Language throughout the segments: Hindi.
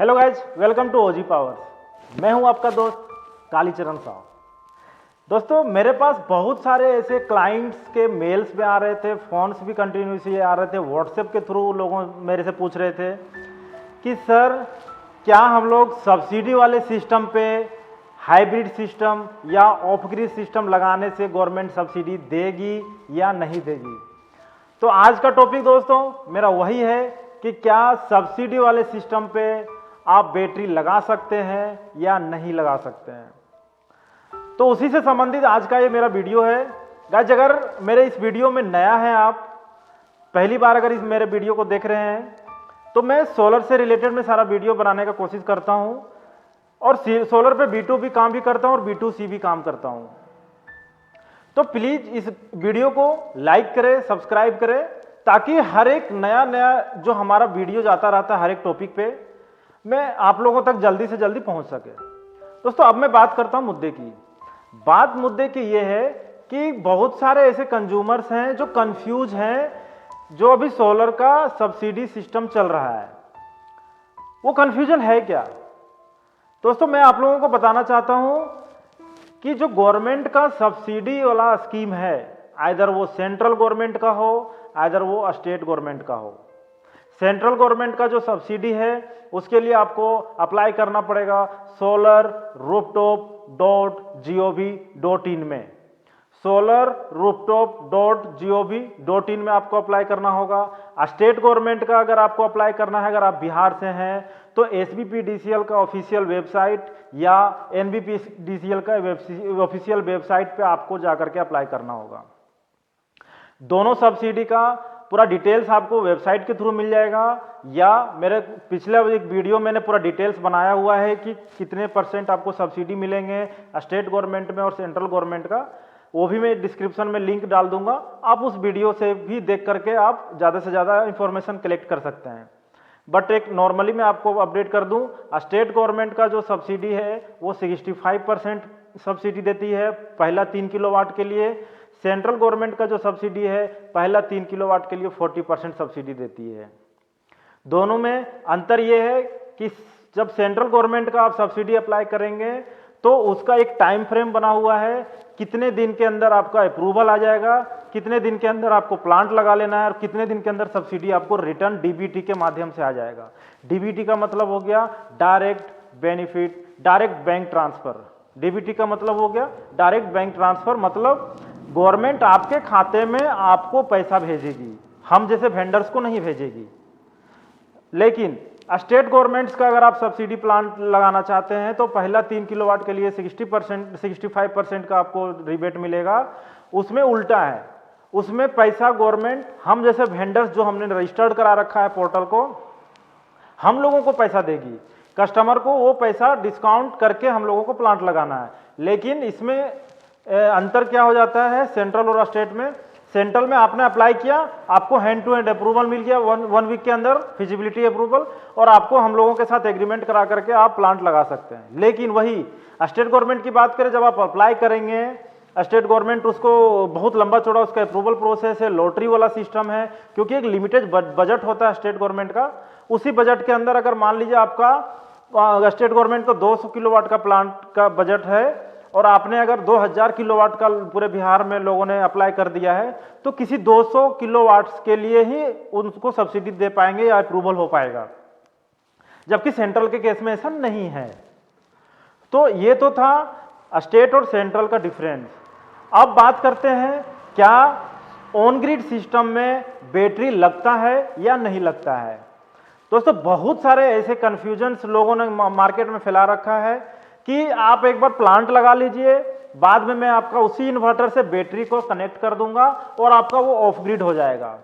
Hello guys, welcome to OG Powers. मैं हूं आपका दोस्त कालीचरण साहू। दोस्तों, मेरे पास बहुत सारे ऐसे क्लाइंट्स के मेल्स भी आ रहे थे, फ़ोन्स भी कंटिन्यूसली आ रहे थे, व्हाट्सएप के थ्रू लोगों मेरे से पूछ रहे थे कि सर क्या हम लोग सब्सिडी वाले सिस्टम पे हाइब्रिड सिस्टम या ऑफ ग्रिड सिस्टम लगाने से गवर्नमेंट सब्सिडी देगी या नहीं देगी। तो आज का टॉपिक दोस्तों मेरा वही है कि क्या सब्सिडी वाले सिस्टम पे आप बैटरी लगा सकते हैं या नहीं लगा सकते हैं। तो उसी से संबंधित आज का ये मेरा वीडियो है। गाइस, अगर मेरे इस वीडियो में नया है, आप पहली बार अगर इस मेरे वीडियो को देख रहे हैं, तो मैं सोलर से रिलेटेड में सारा वीडियो बनाने का कोशिश करता हूं और सोलर पे B2B काम भी करता हूं और B2C भी काम करता हूं। तो प्लीज इस वीडियो को लाइक करें, सब्सक्राइब करें, ताकि हर एक नया जो हमारा वीडियो जाता रहता है हर एक टॉपिक पे मैं आप लोगों तक जल्दी से जल्दी पहुंच सके। दोस्तों, अब मैं बात करता हूं मुद्दे की। बात मुद्दे की यह है कि बहुत सारे ऐसे कंज्यूमर्स हैं जो कंफ्यूज हैं, जो अभी सोलर का सब्सिडी सिस्टम चल रहा है। वो कंफ्यूजन है क्या? दोस्तों, मैं आप लोगों को बताना चाहता हूं कि जो गवर्नमेंट का सब्सिडी वाला स्कीम है, आइदर वो सेंट्रल गवर्नमेंट का हो, आइदर वो स्टेट गवर्नमेंट का हो। सेंट्रल गवर्नमेंट का जो सब्सिडी है उसके लिए आपको अप्लाई करना पड़ेगा solarrooftop.gov.in में। solarrooftop.gov.in में आपको अप्लाई करना होगा। स्टेट गवर्नमेंट का अगर आपको अप्लाई करना है, अगर आप बिहार से हैं, तो SBPDCL का ऑफिशियल वेबसाइट या NBPDCL का ऑफिशियल वेबसाइट पे आपको जाकर के अप्लाई करना होगा। दोनों सब्सिडी का पूरा डिटेल्स आपको वेबसाइट के थ्रू मिल जाएगा, या मेरे पिछले एक वीडियो मैंने पूरा डिटेल्स बनाया हुआ है कि कितने % आपको सब्सिडी मिलेंगे स्टेट गवर्नमेंट में और सेंट्रल गवर्नमेंट का। वो भी मैं डिस्क्रिप्शन में लिंक डाल दूंगा, आप उस वीडियो से भी देख करके आप ज़्यादा से ज़्यादा इंफॉर्मेशन कलेक्ट कर सकते हैं। बट एक नॉर्मली मैं आपको अपडेट कर दूं, स्टेट गवर्नमेंट का जो सब्सिडी है वो 65% सब्सिडी देती है पहला 3 किलोवाट के लिए। सेंट्रल गवर्नमेंट का जो सब्सिडी है पहला 3 किलोवाट के लिए 40% सब्सिडी देती है। दोनों में अंतर यह है कि जब सेंट्रल गवर्नमेंट का आप सब्सिडी अप्लाई करेंगे तो उसका एक टाइम फ्रेम बना हुआ है, कितने दिन के अंदर आपका अप्रूवल आ जाएगा, कितने दिन के अंदर आपको प्लांट लगा लेना है और कितने दिन के अंदर सब्सिडी आपको रिटर्न DBT के माध्यम से आ जाएगा। DBT का मतलब हो गया direct benefit, direct bank transfer. DBT का मतलब हो गया डायरेक्ट बैंक ट्रांसफर, मतलब गवर्नमेंट आपके खाते में आपको पैसा भेजेगी, हम जैसे वेंडर्स को नहीं भेजेगी। लेकिन स्टेट गवर्नमेंट्स का अगर आप सब्सिडी प्लांट लगाना चाहते हैं तो पहला 3 किलोवाट के लिए 65% का आपको रिबेट मिलेगा। उसमें उल्टा है, उसमें पैसा गवर्नमेंट हम जैसे वेंडर्स जो हमने रजिस्टर्ड करा रखा है पोर्टल को, हम लोगों को पैसा देगी। कस्टमर को वो पैसा डिस्काउंट करके हम लोगों को प्लांट लगाना है। लेकिन इसमें अंतर क्या हो जाता है सेंट्रल और स्टेट में? सेंट्रल में आपने अप्लाई किया, आपको हैंड टू हैंड अप्रूवल मिल गया, वन वीक के अंदर फिजिबिलिटी अप्रूवल, और आपको हम लोगों के साथ एग्रीमेंट करा करके आप प्लांट लगा सकते हैं। लेकिन वही स्टेट गवर्नमेंट की बात करें, जब आप अप्लाई करेंगे, स्टेट गवर्नमेंट उसको बहुत लंबा चौड़ा उसका अप्रूवल प्रोसेस है, लॉटरी वाला सिस्टम है, क्योंकि एक लिमिटेड बजट होता है स्टेट गवर्नमेंट का। उसी बजट के अंदर अगर मान लीजिए आपका स्टेट गवर्नमेंट को 200 किलोवाट का प्लांट का बजट है और आपने अगर 2000 किलोवाट का पूरे बिहार में लोगों ने अप्लाई कर दिया है, तो किसी 200 किलोवाट्स के लिए ही उनको सब्सिडी दे पाएंगे या अप्रूवल हो पाएगा, जबकि सेंट्रल के केस में ऐसा नहीं है। तो ये तो था स्टेट और सेंट्रल का डिफरेंस। अब बात करते हैं क्या ऑन ग्रिड सिस्टम में बैटरी लगता है या नहीं लगता है। दोस्तों, बहुत सारे ऐसे कंफ्यूजन्स लोगों ने मार्केट में फैला रखा है कि आप एक बार प्लांट लगा लीजिए, बाद में मैं आपका उसी इन्वर्टर से बैटरी को कनेक्ट कर दूंगा और आपका वो ऑफ ग्रिड हो जाएगा।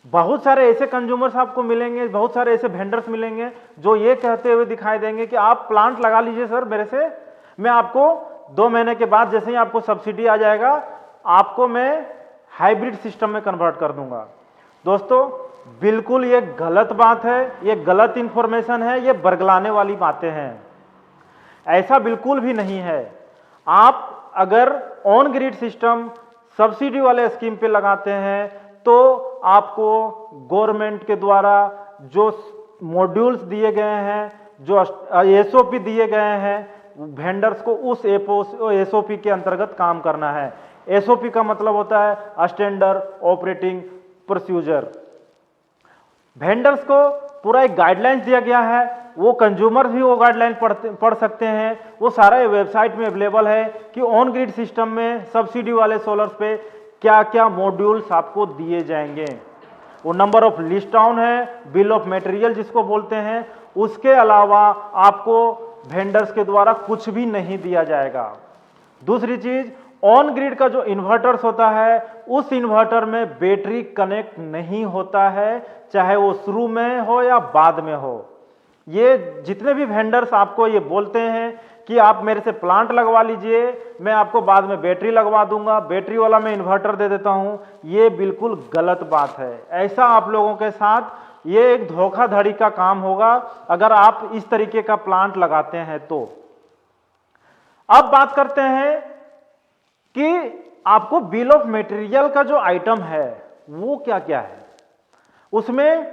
बहुत सारे ऐसे कंज्यूमर्स आपको मिलेंगे, बहुत सारे ऐसे वेंडर्स मिलेंगे जो ये कहते हुए दिखाई देंगे कि आप प्लांट लगा लीजिए सर मेरे से, मैं आपको 2 महीने के बाद जैसे ही आपको सब्सिडी आ जाएगा, आपको मैं हाइब्रिड सिस्टम में कन्वर्ट कर दूंगा। दोस्तों, बिल्कुल ये गलत बात है, ये गलत इंफॉर्मेशन है, ये बरगलाने वाली बातें हैं। ऐसा बिल्कुल भी नहीं है। आप अगर ऑन ग्रिड सिस्टम सब्सिडी वाले स्कीम पे लगाते हैं तो आपको गवर्नमेंट के द्वारा जो मॉड्यूल्स दिए गए हैं जो एसओपी दिए गए हैं वेंडर्स को उस एसओपी के अंतर्गत काम करना है। एसओपी का मतलब होता है स्टैंडर्ड ऑपरेटिंग प्रोसीजर। वेंडर्स को पूरा एक गाइडलाइंस दिया गया है, वो कंज्यूमर भी वो गाइडलाइन पढ़ सकते हैं। वो सारा वेबसाइट में अवेलेबल है कि ऑन ग्रिड सिस्टम में सब्सिडी वाले सोलर्स पे क्या क्या मॉड्यूल्स आपको दिए जाएंगे। वो नंबर ऑफ लिस्ट डाउन है, बिल ऑफ मटेरियल जिसको बोलते हैं। उसके अलावा आपको वेंडर्स के द्वारा कुछ भी नहीं दिया जाएगा। दूसरी चीज, ऑन ग्रिड का जो इन्वर्टर्स होता है उस इन्वर्टर में बैटरी कनेक्ट नहीं होता है, चाहे वो शुरू में हो या बाद में हो। ये जितने भी वेंडर्स आपको ये बोलते हैं कि आप मेरे से प्लांट लगवा लीजिए, मैं आपको बाद में बैटरी लगवा दूंगा, बैटरी वाला मैं इन्वर्टर दे देता हूं, ये बिल्कुल गलत बात है। ऐसा आप लोगों के साथ ये एक धोखाधड़ी का काम होगा अगर आप इस तरीके का प्लांट लगाते हैं तो। अब बात करते हैं कि आपको बिल ऑफ मटेरियल का जो आइटम है वो क्या क्या है, उसमें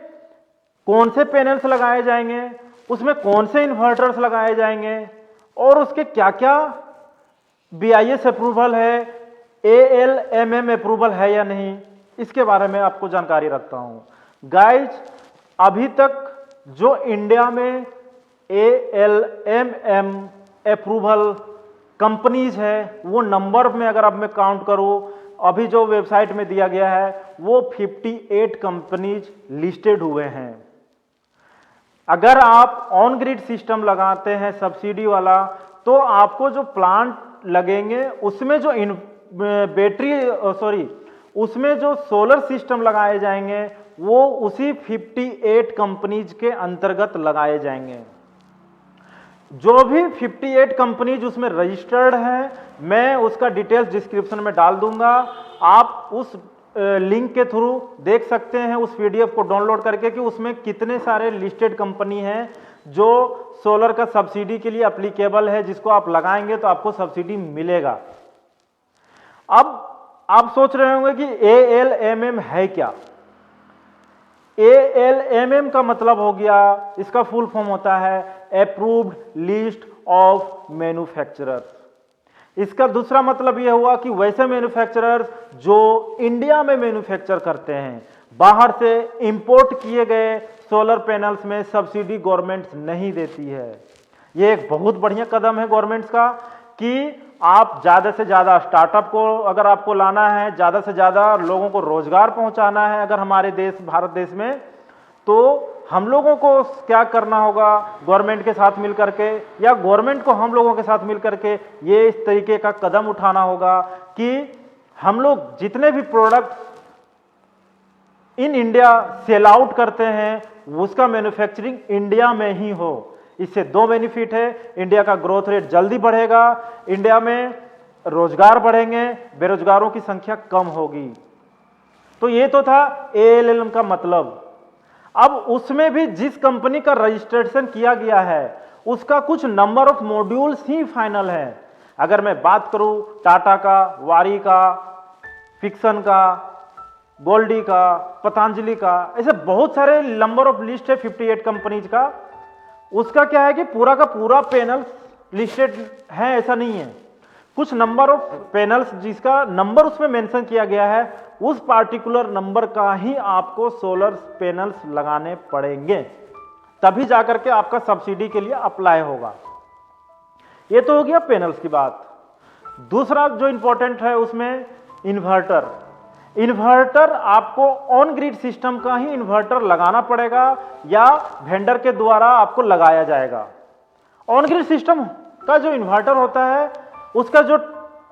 कौन से पैनल्स लगाए जाएंगे, उसमें कौन से इन्वर्टर्स लगाए जाएंगे और उसके क्या क्या BIS अप्रूवल है, ALMM अप्रूवल है या नहीं, इसके बारे में आपको जानकारी रखता हूं। गाइज, अभी तक जो इंडिया में ALMM अप्रूवल कंपनीज है वो नंबर में अगर अब मैं काउंट करूं, अभी जो वेबसाइट में दिया गया है वो 58 कंपनीज लिस्टेड हुए हैं। अगर आप ऑन ग्रिड सिस्टम लगाते हैं सब्सिडी वाला, तो आपको जो प्लांट लगेंगे उसमें जो उसमें जो सोलर सिस्टम लगाए जाएंगे वो उसी 58 कंपनीज के अंतर्गत लगाए जाएंगे। जो भी 58 कंपनीज उसमें रजिस्टर्ड हैं, मैं उसका डिटेल्स डिस्क्रिप्शन में डाल दूंगा। आप उस लिंक के थ्रू देख सकते हैं उस PDF को डाउनलोड करके कि उसमें कितने सारे लिस्टेड कंपनी हैं जो सोलर का सब्सिडी के लिए एप्लीकेबल है, जिसको आप लगाएंगे तो आपको सब्सिडी मिलेगा। अब आप सोच रहे होंगे कि ALMM है क्या। ALMM का मतलब हो गया, इसका फुल फॉर्म होता है अप्रूव्ड लिस्ट ऑफ मैन्युफैक्चरर्स। इसका दूसरा मतलब यह हुआ कि वैसे मैन्युफैक्चरर्स जो इंडिया में मैन्युफैक्चर करते हैं, बाहर से इंपोर्ट किए गए सोलर पैनल्स में सब्सिडी गवर्नमेंट नहीं देती है। यह एक बहुत बढ़िया कदम है गवर्नमेंट्स का कि आप ज़्यादा से ज़्यादा स्टार्टअप को अगर आपको लाना है, ज़्यादा से ज़्यादा लोगों को रोजगार पहुंचाना है अगर हमारे देश भारत देश में, तो हम लोगों को क्या करना होगा, गवर्नमेंट के साथ मिलकर के या गवर्नमेंट को हम लोगों के साथ मिलकर के ये इस तरीके का कदम उठाना होगा कि हम लोग जितने भी product in India sell out करते हैं उसका मैन्युफैक्चरिंग इंडिया में ही हो। इससे दो बेनिफिट है, इंडिया का ग्रोथ रेट जल्दी बढ़ेगा, इंडिया में रोजगार बढ़ेंगे, बेरोजगारों की संख्या कम होगी। तो ये तो था ALMM का मतलब। अब उसमें भी जिस कंपनी का रजिस्ट्रेशन किया गया है उसका कुछ number of modules he final है। अगर मैं बात करूं टाटा का, वारी का, फिक्सन का, गोल्डी का, पतंजलि का, ऐसे बहुत सारे नंबर ऑफ लिस्ट है 58 कंपनीज का। उसका क्या है कि पूरा का पूरा पैनल लिस्टेड है ऐसा नहीं है, कुछ नंबर ऑफ पैनल्स जिसका नंबर उसमें मेंशन किया गया है उस पार्टिकुलर नंबर का ही आपको सोलर पैनल्स लगाने पड़ेंगे, तभी जाकर के आपका सब्सिडी के लिए अप्लाई होगा। ये तो हो गया पैनल्स की बात। दूसरा जो इंपॉर्टेंट है उसमें इन्वर्टर। इन्वर्टर आपको ऑन ग्रिड सिस्टम का ही इन्वर्टर लगाना पड़ेगा या वेंडर के द्वारा आपको लगाया जाएगा। ऑन ग्रिड सिस्टम का जो इन्वर्टर होता है उसका जो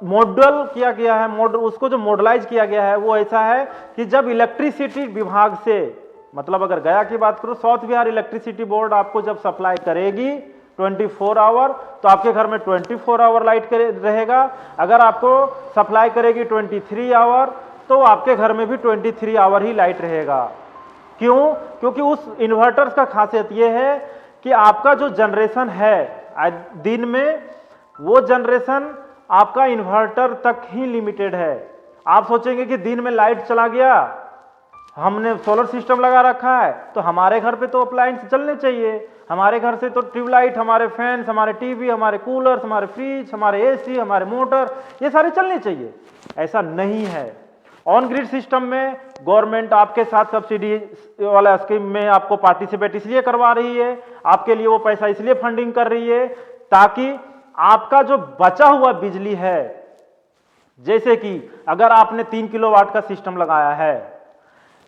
मॉडल किया गया है, उसको जो मॉडलाइज किया गया है वो ऐसा है कि जब इलेक्ट्रिसिटी विभाग से, मतलब अगर गया की बात करूं, साउथ बिहार इलेक्ट्रिसिटी बोर्ड आपको जब सप्लाई करेगी 24 आवर, तो आपके घर में 24 आवर लाइट रहेगा। अगर आपको सप्लाई करेगी 23 आवर तो आपके घर में भी 23 आवर ही लाइट रहेगा। क्यों? क्योंकि उस इन्वर्टर्स का खासियत यह है कि आपका जो जनरेशन है दिन में, वो जनरेशन आपका इन्वर्टर तक ही लिमिटेड है। आप सोचेंगे कि दिन में लाइट चला गया, हमने सोलर सिस्टम लगा रखा है तो हमारे घर पे तो अप्लायंस चलने चाहिए, हमारे घर से तो ट्यूबलाइट, हमारे फैंस, हमारे टीवी, हमारे कूलर्स, हमारे फ्रिज, हमारे एसी, हमारे मोटर, ये सारे चलने चाहिए। ऐसा नहीं है। ऑन ग्रिड सिस्टम में गवर्नमेंट आपके साथ सब्सिडी वाला स्कीम में आपको पार्टिसिपेट इसलिए करवा रही है, आपके लिए वो पैसा इसलिए फंडिंग कर रही है ताकि आपका जो बचा हुआ बिजली है, जैसे कि अगर आपने 3 किलोवाट का सिस्टम लगाया है,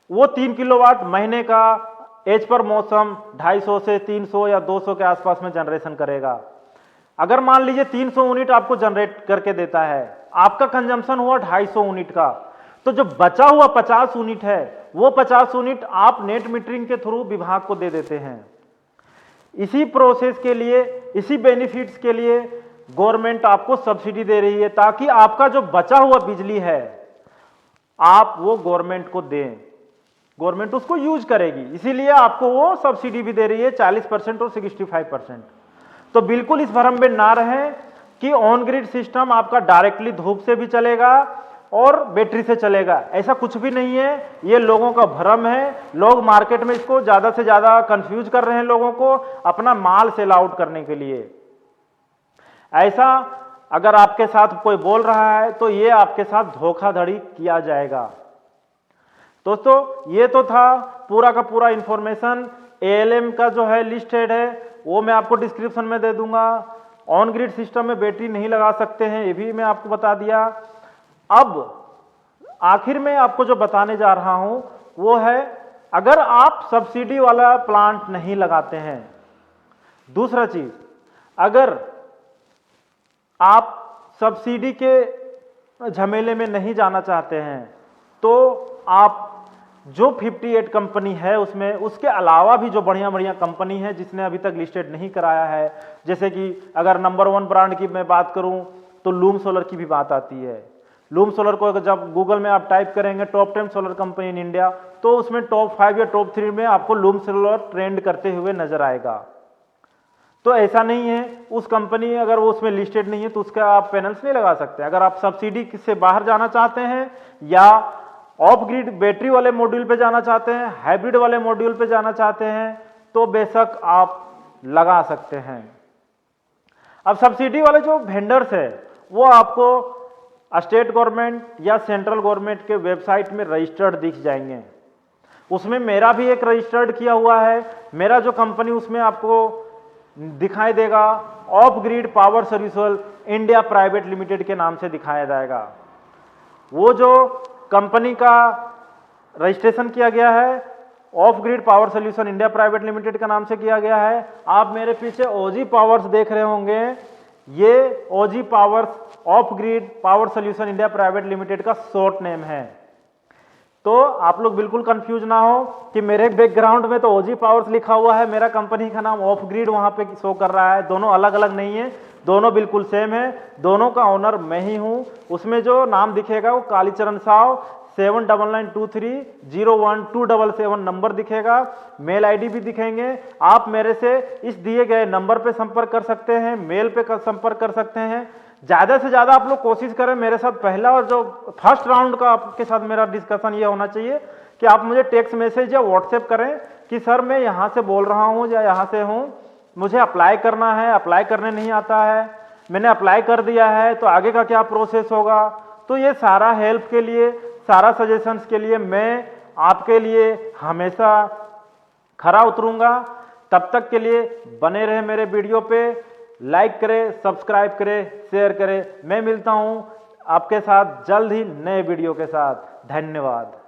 वो 3 किलोवाट महीने का एज पर मौसम 250 से 300 या 200 के आसपास में जनरेशन करेगा। अगर मान लीजिए 300 यूनिट आपको जनरेट करके देता है, आपका कंजम्पशन हुआ 250 यूनिट का, तो जो बचा हुआ 50 यूनिट है, वो 50 यूनिट आप नेट मीटरिंग के थ्रू विभाग को दे देते हैं। इसी प्रोसेस के लिए, इसी बेनिफिट्स के लिए गवर्नमेंट आपको सब्सिडी दे रही है ताकि आपका जो बचा हुआ बिजली है आप वो गवर्नमेंट को दें, गवर्नमेंट उसको यूज करेगी, इसीलिए आपको वो सब्सिडी भी दे रही है 40% और 65%। तो बिल्कुल इस भ्रम में ना रहें कि ऑन ग्रिड सिस्टम आपका डायरेक्टली धूप से भी चलेगा और बैटरी से चलेगा, ऐसा कुछ भी नहीं है। ये लोगों का भ्रम है। लोग मार्केट में इसको ज्यादा से ज्यादा कंफ्यूज कर रहे हैं लोगों को अपना माल सेल आउट करने के लिए। ऐसा अगर आपके साथ कोई बोल रहा है तो ये आपके साथ धोखाधड़ी किया जाएगा। दोस्तों ये तो था पूरा का पूरा इंफॉर्मेशन। एएलएम का जो है लिस्टेड है वो मैं आपको डिस्क्रिप्शन में दे दूंगा। ऑन ग्रिड सिस्टम में बैटरी नहीं लगा सकते हैं, ये भी मैं आपको बता दिया। अब आखिर में आपको जो बताने जा रहा हूं वो है, अगर आप सब्सिडी वाला प्लांट नहीं लगाते हैं, दूसरा चीज, अगर आप सब्सिडी के झमेले में नहीं जाना चाहते हैं तो आप जो 58 कंपनी है उसमें, उसके अलावा भी जो बढ़िया बढ़िया कंपनी है जिसने अभी तक लिस्टेड नहीं कराया है, जैसे कि अगर नंबर 1 ब्रांड की मैं बात करूं तो लूम सोलर की भी बात आती है। लूम सोलर को अगर जब गूगल में आप टाइप करेंगे top 10 solar company in India, तो उसमें टॉप 5 या टॉप 3 में आपको लूम सोलर ट्रेंड करते हुए नजर आएगा। तो ऐसा नहीं है, उस कंपनी अगर वो उसमें लिस्टेड नहीं है तो उसका आप पैनल्स नहीं लगा सकते। अगर आप सब्सिडी से बाहर जाना चाहते हैं या ऑफ ग्रिड बैटरी वाले मॉड्यूल पे जाना चाहते हैं, हाइब्रिड वाले मॉड्यूल पे जाना चाहते हैं, तो बेशक आप लगा सकते हैं। अब सब्सिडी वाले जो वेंडर्स है वो आपको स्टेट गवर्नमेंट या सेंट्रल गवर्नमेंट के वेबसाइट में रजिस्टर्ड दिख जाएंगे। उसमें मेरा भी एक रजिस्टर्ड किया हुआ है, मेरा जो कंपनी उसमें आपको दिखाई देगा of grid power service India private limited के नाम से दिखाया जाएगा। वो जो कंपनी का रजिस्ट्रेशन किया गया है of grid power solution India private limited का नाम से किया गया है। आप मेरे पीछे ओजी पावर्स देख रहे होंगे, ये OG powers off grid power solution India private limited का शॉर्ट नेम है। तो आप लोग बिल्कुल कंफ्यूज ना हो कि मेरे बैकग्राउंड में तो ओजी पावर्स लिखा हुआ है, मेरा कंपनी का नाम ऑफ ग्रिड वहां पे शो कर रहा है। दोनों अलग अलग नहीं है, दोनों बिल्कुल सेम है, दोनों का ओनर मैं ही हूं। उसमें जो नाम दिखेगा वो कालीचरण साव 7993012777 नंबर दिखेगा, मेल आईडी भी दिखेंगे। आप मेरे से इस दिए गए नंबर पे संपर्क कर सकते हैं, मेल पे संपर्क कर सकते हैं। ज्यादा से ज्यादा आप लोग कोशिश करें मेरे साथ पहला और जो फर्स्ट राउंड का आपके साथ मेरा डिस्कशन ये होना चाहिए कि आप मुझे टेक्स्ट मैसेज या व्हाट्सएप करें कि सर मैं यहाँ से बोल रहा हूँ या यहाँ से हूँ, मुझे अप्लाई करना है, अप्लाई करने नहीं आता है, मैंने अप्लाई कर दिया है तो आगे का क्या प्रोसेस होगा। तो ये सारा हेल्प के लिए, सारा सजेशंस के लिए मैं आपके लिए हमेशा खरा उतरूंगा। तब तक के लिए बने रहे मेरे वीडियो पे, लाइक करें, सब्सक्राइब करें, शेयर करें। मैं मिलता हूं आपके साथ जल्द ही नए वीडियो के साथ। धन्यवाद।